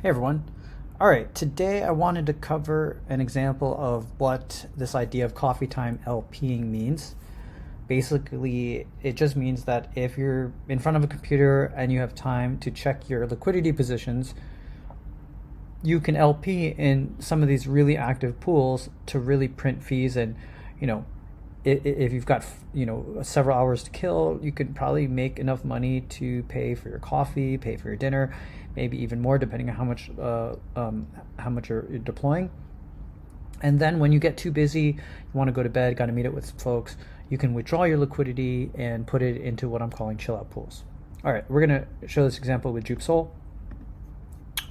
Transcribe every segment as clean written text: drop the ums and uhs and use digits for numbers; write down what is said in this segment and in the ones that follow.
Hey everyone. All right, today I wanted to cover an example of what this idea of coffee time LPing means. Basically, it just means that if you're in front of a computer and you have time to check your liquidity positions, you can LP in some of these really active pools to really print fees. And you know if you've got several hours to kill, you could probably make enough money to pay for your coffee, pay for your dinner, maybe even more depending on how much you're deploying. And then when you get too busy, you want to go to bed, got to meet it with folks, you can withdraw your liquidity and put it into what I'm calling chill out pools. All right, we're going to show this example with JupeSol.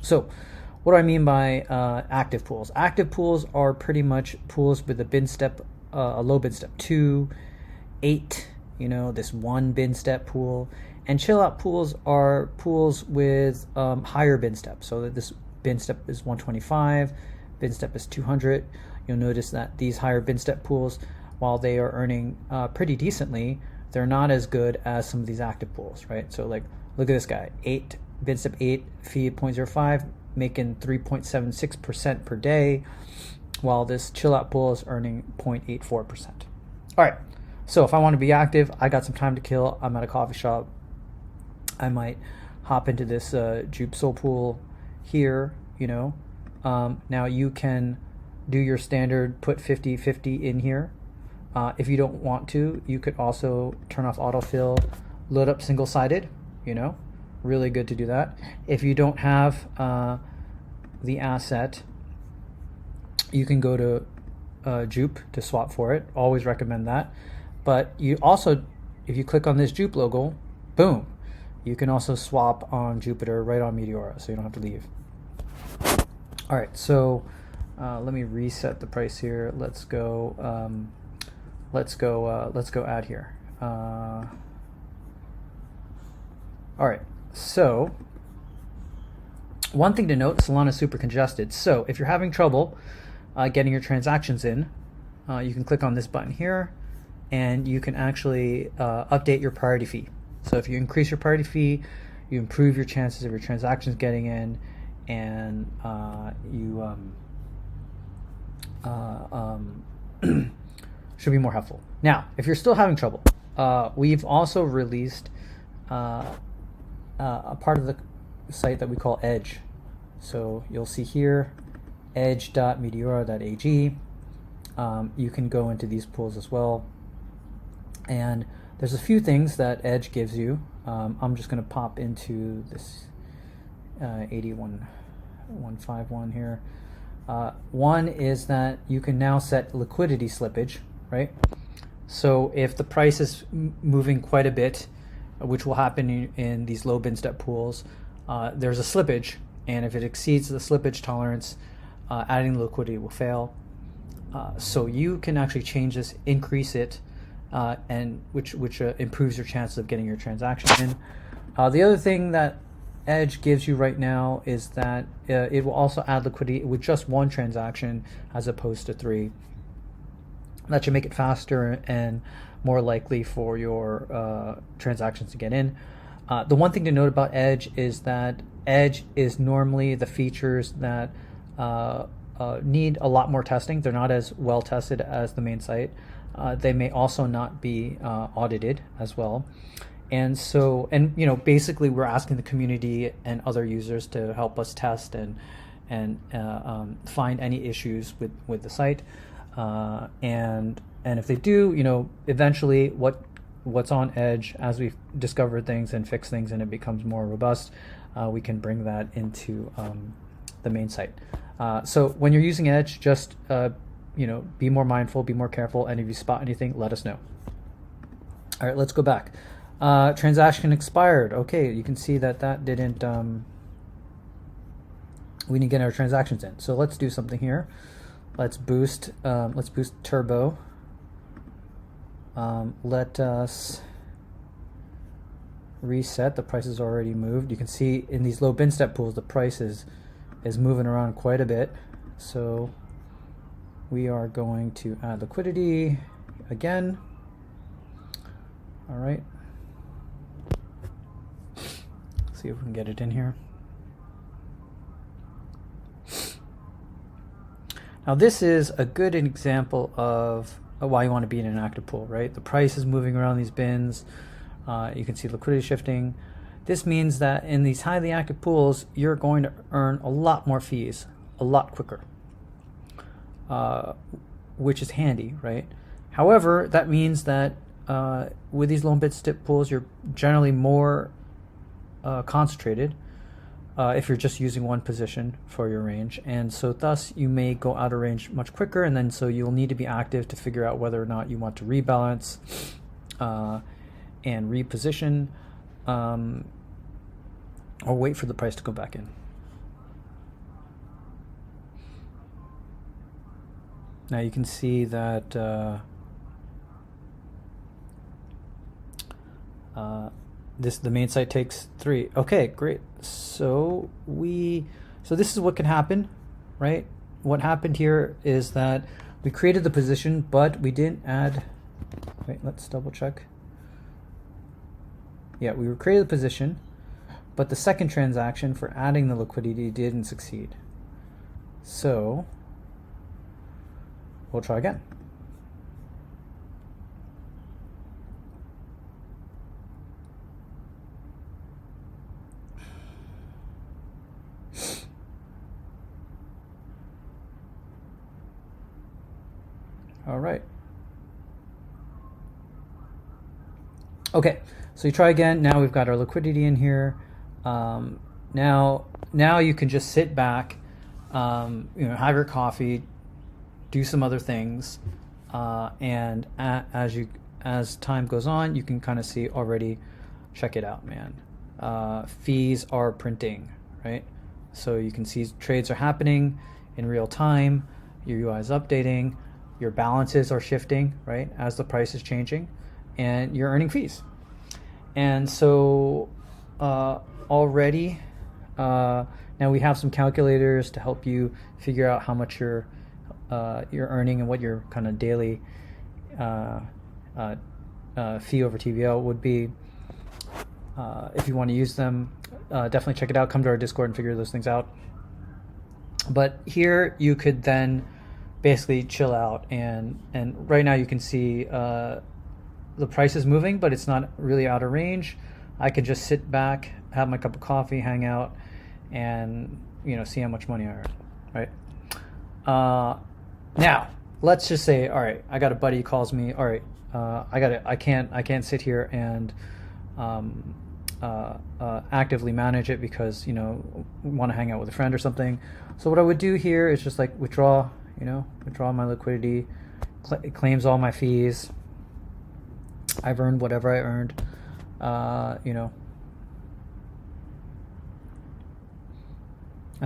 So what do I mean by active pools? Active pools are pretty much pools with a bin step, a low bin step 2, 8, this 1 bin step pool. And chill out pools are pools with higher bin steps. So that this bin step is 125, bin step is 200. You'll notice that these higher bin step pools, while they are earning pretty decently, they're not as good as some of these active pools, right? So like, look at this guy, 8 bin step 8, fee 0.05, making 3.76% per day, while this chill out pool is earning 0.84%. All right, so if I want to be active, I got some time to kill, I'm at a coffee shop, I might hop into this JupeSol pool here, now you can do your standard put 50-50 in here. If you don't want to, you could also turn off autofill, load up single-sided, really good to do that. If you don't have the asset, you can go to Jupe to swap for it. Always recommend that. But you also, if you click on this Jupe logo, boom, you can also swap on Jupiter right on Meteora, so you don't have to leave. All right, so let me reset the price here. Let's go add here. All right, so one thing to note, Solana is super congested. So if you're having trouble getting your transactions in, you can click on this button here, and you can actually update your priority fee. So if you increase your priority fee, you improve your chances of your transactions getting in, and you should be more helpful. Now, if you're still having trouble, we've also released a part of the site that we call Edge. So you'll see here, edge.meteora.ag. You can go into these pools as well. And there's a few things that Edge gives you. I'm just going to pop into this 81151 here. One is that you can now set liquidity slippage, right? So if the price is moving quite a bit, which will happen in these low bin step pools, there's a slippage, and if it exceeds the slippage tolerance, adding liquidity will fail. So you can actually change this, increase it, and which improves your chances of getting your transaction in. The other thing that Edge gives you right now is that it will also add liquidity with just 1 transaction as opposed to 3. That should make it faster and more likely for your transactions to get in. The one thing to note about Edge is that Edge is normally the features that need a lot more testing. They're not as well tested as the main site. They may also not be audited as well. And so, basically we're asking the community and other users to help us test and find any issues with the site. And if they do, eventually what's on Edge, as we've discovered things and fixed things and it becomes more robust, we can bring that into the main site. So when you're using Edge, just be more mindful, be more careful, and if you spot anything, let us know. All right, let's go back. Transaction expired. Okay, you can see that didn't, we didn't get our transactions in. So let's do something here. Let's boost Turbo. Let us reset. The price is already moved. You can see in these low bin step pools, the price is moving around quite a bit. So we are going to add liquidity again. All right. See if we can get it in here. Now this is a good example of why you want to be in an active pool, right? The price is moving around these bins. You can see liquidity shifting. This means that in these highly active pools, you're going to earn a lot more fees, a lot quicker, which is handy, right? However, that means that with these low bid stip pools, you're generally more concentrated if you're just using one position for your range, and so thus you may go out of range much quicker, and then so you'll need to be active to figure out whether or not you want to rebalance and reposition, or wait for the price to go back in. Now you can see that the main site takes 3. Okay, great. So this is what can happen, right? What happened here is that we created the position, but we didn't add. Wait, let's double check. Yeah, we created the position, but the second transaction for adding the liquidity didn't succeed. So we'll try again. All right. Okay, so you try again. Now we've got our liquidity in here. Now you can just sit back, have your coffee, do some other things, and as time goes on, you can kind of see already. Check it out, man. Fees are printing, right? So you can see trades are happening in real time. Your UI is updating. Your balances are shifting, right, as the price is changing, and you're earning fees. And so already, now we have some calculators to help you figure out how much you're earning and what your kind of daily fee over TVL would be. If you want to use them, definitely check it out. Come to our Discord and figure those things out. But here you could then basically chill out, and right now you can see the price is moving, but it's not really out of range. I could just sit back, have my cup of coffee, hang out, and see how much money I earn, right? Now let's just say, all right, I got a buddy who calls me. All right, I can't sit here and actively manage it because want to hang out with a friend or something. So what I would do here is just like withdraw my liquidity. It claims all my fees. I've earned whatever I earned. I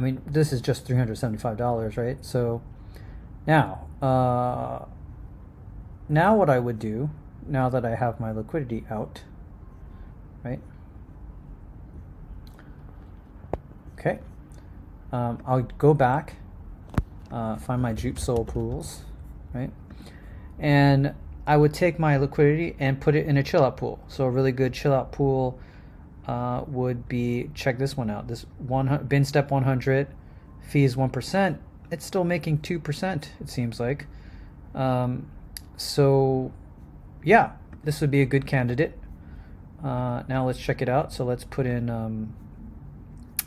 mean, this is just $375, right? So now what I would do, now that I have my liquidity out, right? Okay, I'll go back, find my Jupe Soul pools, right? And I would take my liquidity and put it in a chill out pool. So a really good chill out pool would be, check this one out. This bin step 100, fees 1%. It's still making 2%, it seems like. So yeah, this would be a good candidate. Now let's check it out. So let's put in,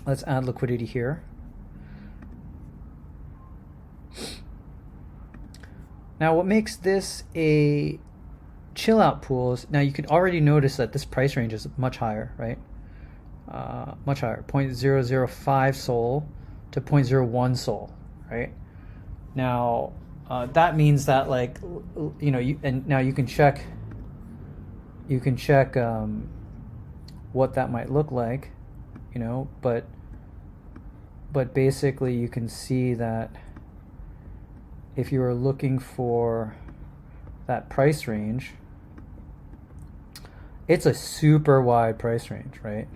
let's add liquidity here. Now what makes this a chill out pool is, now you can already notice that this price range is much higher, right? Much higher, 0.005 Sol to 0.01 Sol, right? Now that means that, like, and now you can check what that might look like, but basically you can see that if you are looking for that price range, it's a super wide price range, right?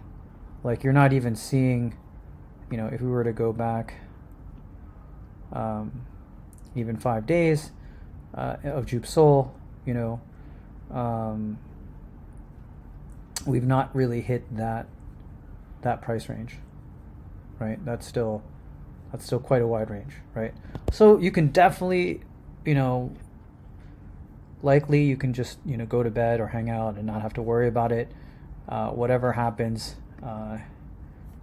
Like, you're not even seeing, if we were to go back even 5 days of Jupe Soul, we've not really hit that price range, right? That's still That's still quite a wide range, right? So you can definitely, likely you can just, go to bed or hang out and not have to worry about it. Whatever happens,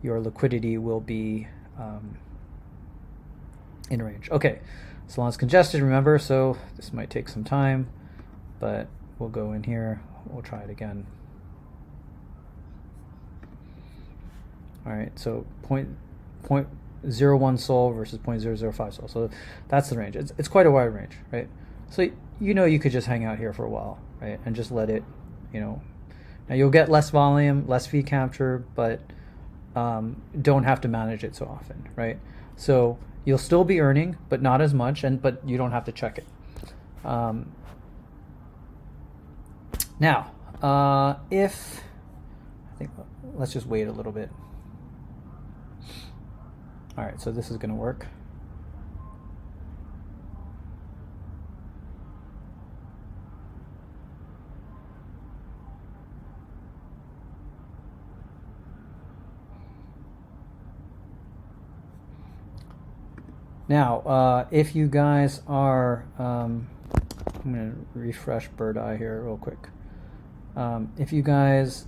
your liquidity will be in range. Okay, so long as congested, remember, so this might take some time, but we'll go in here, we'll try it again. All right, so 0.01 sol versus 0.005 sol. So that's the range. It's quite a wide range, right? So you could just hang out here for a while, right, and just let it, Now you'll get less volume, less fee capture, but don't have to manage it so often, right? So you'll still be earning, but not as much, but you don't have to check it. Now, let's just wait a little bit. All right, so this is going to work. Now, if you guys are, I'm going to refresh Bird Eye here real quick. If you guys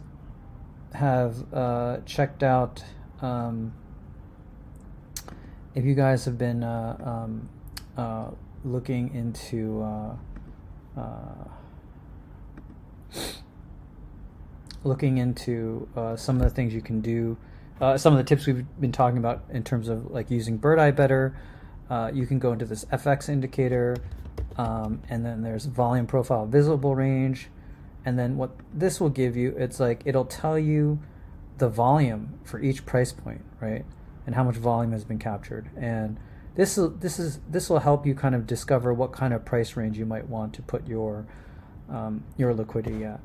have checked out, if you guys have been looking into some of the things you can do, some of the tips we've been talking about in terms of like using Bird Eye better, you can go into this FX indicator, and then there's volume profile visible range, and then what this will give you, it's like it'll tell you the volume for each price point, right, and how much volume has been captured, and this will help you kind of discover what kind of price range you might want to put your liquidity at.